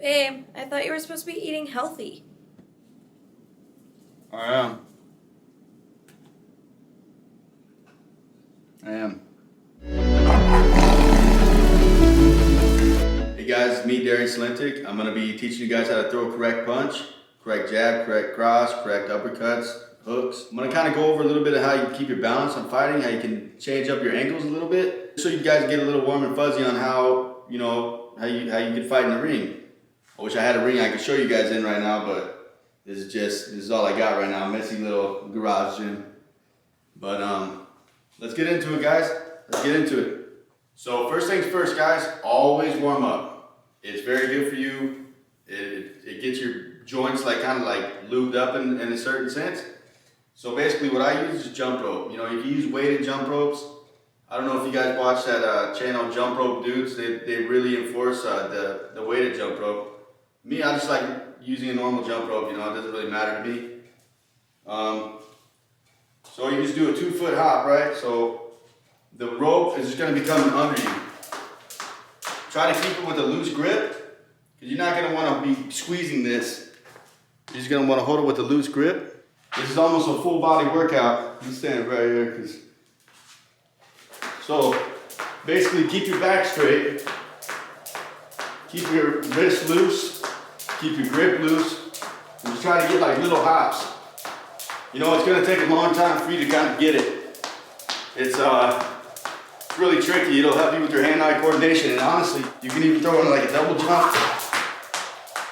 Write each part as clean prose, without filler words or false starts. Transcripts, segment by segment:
Babe, I thought you were supposed to be eating healthy. I am. Hey guys, it's me, Darius Lintic. I'm going to be teaching you guys how to throw a correct punch, correct jab, correct cross, correct uppercuts, hooks. I'm going to kind of go over a little bit of how you keep your balance on fighting, how you can change up your angles a little bit, so you guys get a little warm and fuzzy on how, how you can fight in the ring. I wish I had a ring I could show you guys in right now, but this is all I got right now. Messy little garage gym. But let's get into it, guys. Let's get into it. So first things first, guys, always warm up. It's very good for you. It gets your joints kind of lubed up in a certain sense. So basically what I use is jump rope. You can use weighted jump ropes. I don't know if you guys watch that channel, Jump Rope Dudes. They really enforce the weighted jump rope. Me, I just like using a normal jump rope. It doesn't really matter to me. So you just do a 2-foot hop, right? So the rope is just going to be coming under you. Try to keep it with a loose grip, because you're not going to want to be squeezing this. You're just going to want to hold it with a loose grip. This is almost a full body workout. I'm standing right here. So basically keep your back straight, keep your wrist loose, keep your grip loose, and just try to get little hops. It's going to take a long time for you to kind of get it. It's really tricky. It'll help you with your hand-eye coordination, and honestly, you can even throw in a double jump,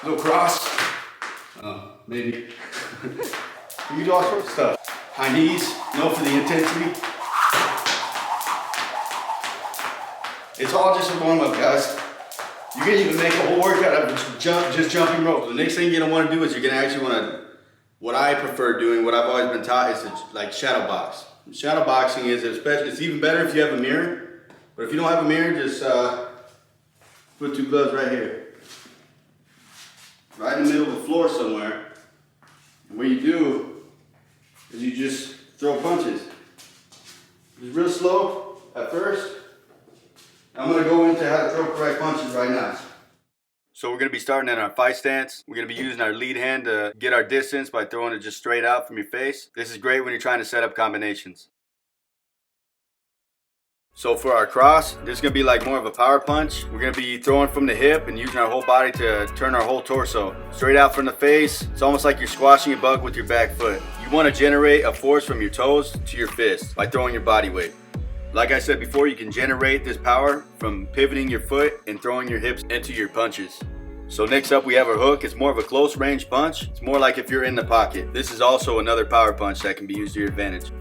little cross, maybe. You can do all sorts of stuff. High knees, for the intensity. It's all just a warm-up, guys. You can even make a whole workout out of just jumping rope. The next thing you're gonna want to do is you're gonna actually want to, what I prefer doing, what I've always been taught, is to shadow box. Shadow boxing it's even better if you have a mirror. But if you don't have a mirror, just put 2 gloves right here, right in the middle of the floor somewhere. And what you do is you just throw punches. Just real slow at first. I'm going to go into how to throw correct punches right now. So we're going to be starting in our fight stance. We're going to be using our lead hand to get our distance by throwing it just straight out from your face. This is great when you're trying to set up combinations. So for our cross, this is going to be more of a power punch. We're going to be throwing from the hip and using our whole body to turn our whole torso. Straight out from the face. It's almost like you're squashing a bug with your back foot. You want to generate a force from your toes to your fist by throwing your body weight. Like I said before, you can generate this power from pivoting your foot and throwing your hips into your punches. So next up we have our hook. It's more of a close range punch. It's more like if you're in the pocket. This is also another power punch that can be used to your advantage.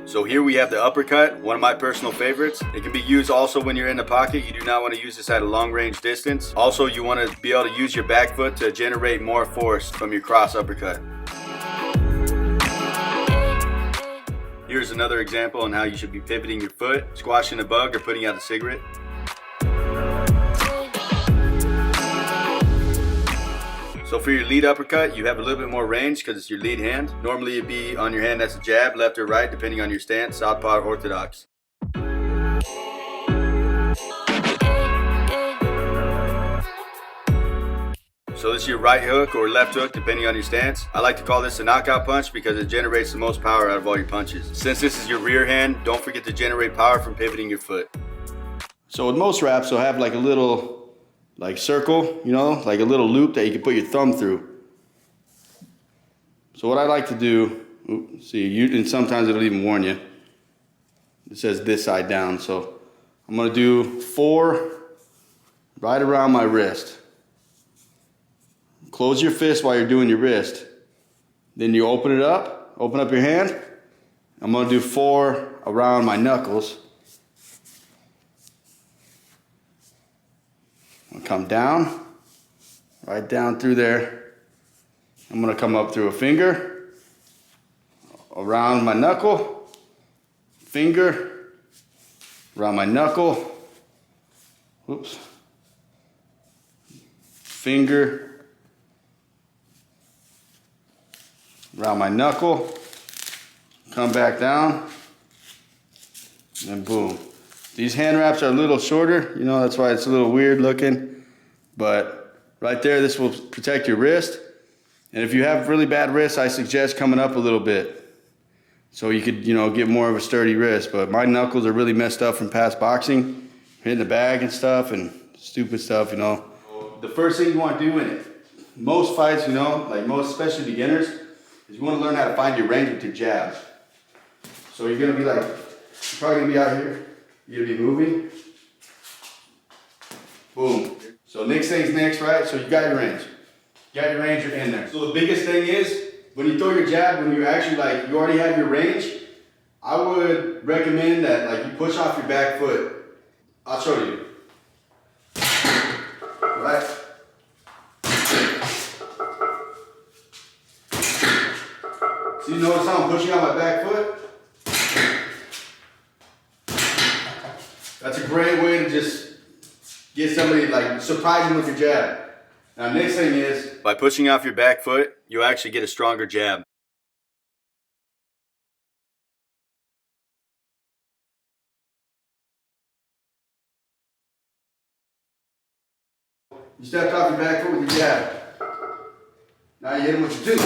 So here we have the uppercut, one of my personal favorites. It can be used also when you're in the pocket. You do not want to use this at a long range distance. Also, you want to be able to use your back foot to generate more force from your cross uppercut. Here's another example on how you should be pivoting your foot, squashing a bug, or putting out a cigarette. So for your lead uppercut, you have a little bit more range because it's your lead hand. Normally it'd be on your hand that's a jab, left or right, depending on your stance, southpaw or orthodox. So this is your right hook or left hook, depending on your stance. I like to call this a knockout punch because it generates the most power out of all your punches. Since this is your rear hand, don't forget to generate power from pivoting your foot. So with most wraps, they'll have a little circle, like a little loop that you can put your thumb through. So what I like to do, and sometimes it'll even warn you. It says this side down, so I'm gonna do 4 right around my wrist. Close your fist while you're doing your wrist. Then you open up your hand. I'm gonna do 4 around my knuckles. I'm gonna come down, right down through there. I'm gonna come up through a finger, around my knuckle, finger, around my knuckle, finger, around my knuckle, come back down, and boom. These hand wraps are a little shorter, that's why it's a little weird looking. But right there, this will protect your wrist. And if you have really bad wrists, I suggest coming up a little bit so you could, you know, get more of a sturdy wrist. But my knuckles are really messed up from past boxing, hitting the bag and stuff and stupid stuff, you know. The first thing you want to do in most fights, you know, like most, especially beginners, is you want to learn how to find your range with your jab. So you're going to be like, you're probably going to be out here, you're going to be moving. Boom. So next thing's next, right? So you got your range. You got your range, you're in there. So the biggest thing is, when you throw your jab, when you actually like, you already have your range, I would recommend that like you push off your back foot. I'll show you. Right? So you notice how I'm pushing out my back foot? That's a great way to just get somebody, like, surprise them with your jab. Now, next thing is, by pushing off your back foot, you'll actually get a stronger jab. You stepped off your back foot with your jab. Now you hit him with your 2.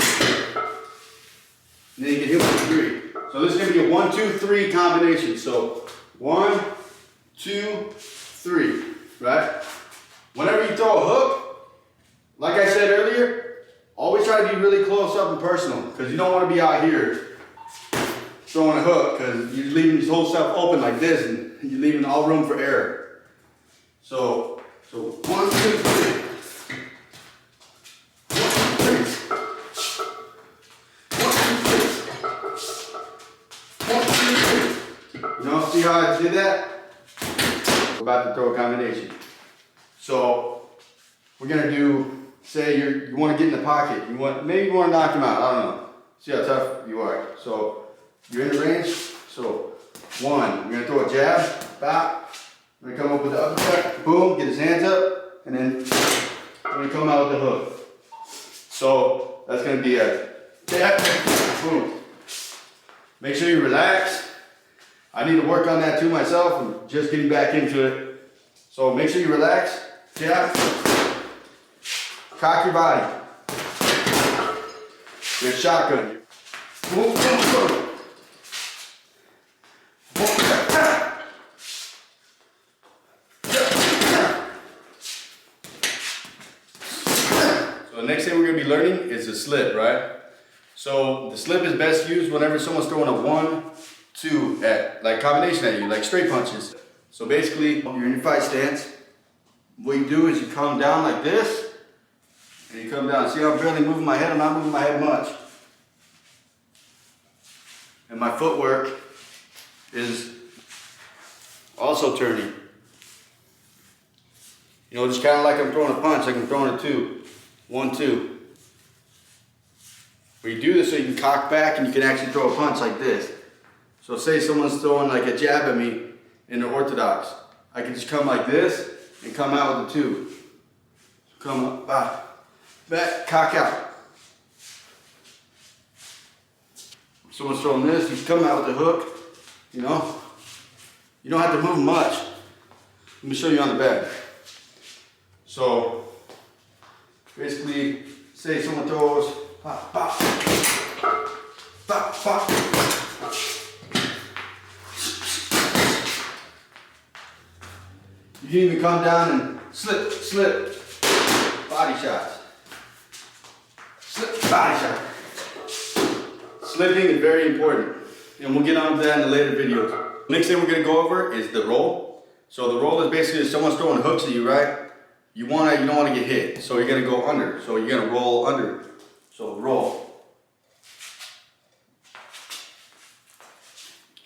And then you can hit him with your 3. So this is going to be a 1, 2, 3 combination. So 1, 2, 3, right? Whenever you throw a hook, like I said earlier, always try to be really close up and personal, because you don't want to be out here throwing a hook, because you're leaving this whole stuff open like this, and you're leaving all room for error. So 1, 2, 3. 1, 2, 3. 1, 2, 3. 1, 2, 3. You know, see how I did that? We're about to throw a combination. So we're gonna do, say you want to get in the pocket. Maybe you want to knock him out. I don't know. See how tough you are. So you're in the range. So 1, we're gonna throw a jab, bop. We're gonna come up with the uppercut, boom, get his hands up, and then we're gonna come out with the hook. So that's gonna be a jab, boom. Make sure you relax. I need to work on that too myself. I'm just getting back into it. So make sure you relax. Jab. Cock your body. You're a shotgun. Boom, boom, boom. So the next thing we're going to be learning is the slip, right? So the slip is best used whenever someone's throwing a 1, 2 at, like, combination at you, like straight punches. So basically, you're in your fight stance. What you do is you come down like this, and you come down. See how I'm barely moving my head? I'm not moving my head much. And my footwork is also turning. You know, just kind of like I'm throwing a punch, like I'm throwing a 2. 1, 2. But you do this so you can cock back and you can actually throw a punch like this. So say someone's throwing like a jab at me in the orthodox. I can just come like this and come out with a 2. Come up, back, cock out. If someone's throwing this, you come out with the hook, you know. You don't have to move much. Let me show you on the back. So, basically, say someone throws, pop, pop, pop, pop. You can even come down and slip, body shots. Slip, body shot. Slipping is very important, and we'll get on to that in a later video. Next thing we're gonna go over is the roll. So the roll is basically if someone's throwing hooks at you, right? You don't wanna get hit, so you're gonna go under. So you're gonna roll under. So roll.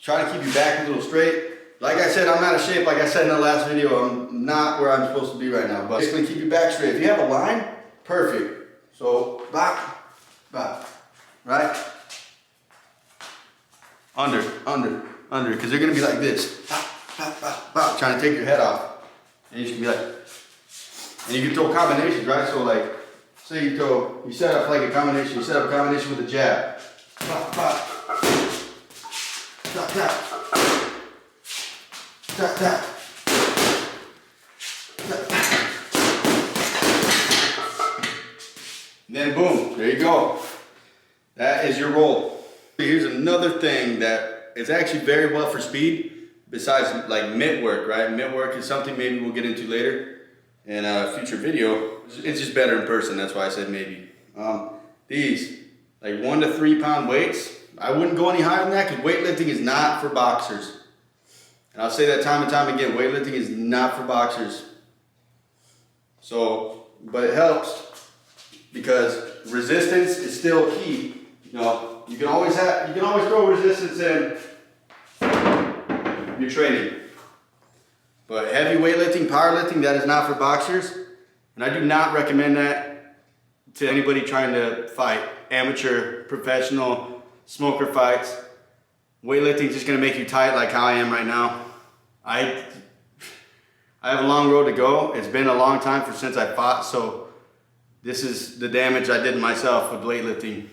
Try to keep your back a little straight. Like I said, I'm out of shape. Like I said in the last video, I'm not where I'm supposed to be right now. But basically keep your back straight. If you have a line, perfect. So back, right? Under, because they're gonna be like this. Bop, trying to take your head off. And you should be like, and you can throw combinations, right? So like, say you set up like a combination, you set up a combination with a jab. Bop, tap. Tap. And then boom, there you go. That is your roll. Here's another thing that is actually very well for speed, besides like mitt work, right? Mitt work is something maybe we'll get into later in a future video. It's just better in person, that's why I said maybe. These, like 1 to 3 pound weights, I wouldn't go any higher than that because weightlifting is not for boxers. And I'll say that time and time again, weightlifting is not for boxers. So, but it helps because resistance is still key. You know, you can always throw resistance in your training. But heavy weightlifting, powerlifting, that is not for boxers. And I do not recommend that to anybody trying to fight. Amateur, professional, smoker fights. Weightlifting is just gonna make you tight like how I am right now. I have a long road to go. It's been a long time since I fought, so this is the damage I did to myself with weightlifting.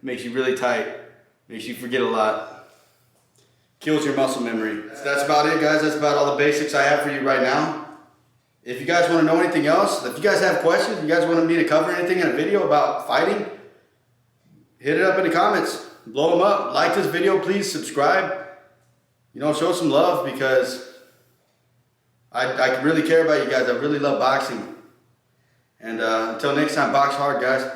Makes you really tight, makes you forget a lot. Kills your muscle memory. That's about it, guys. That's about all the basics I have for you right now. If you guys want to know anything else, if you guys have questions, if you guys want me to cover anything in a video about fighting, hit it up in the comments. Blow them up. Like this video, please. Subscribe. You know, show some love because I really care about you guys. I really love boxing. And until next time, box hard, guys.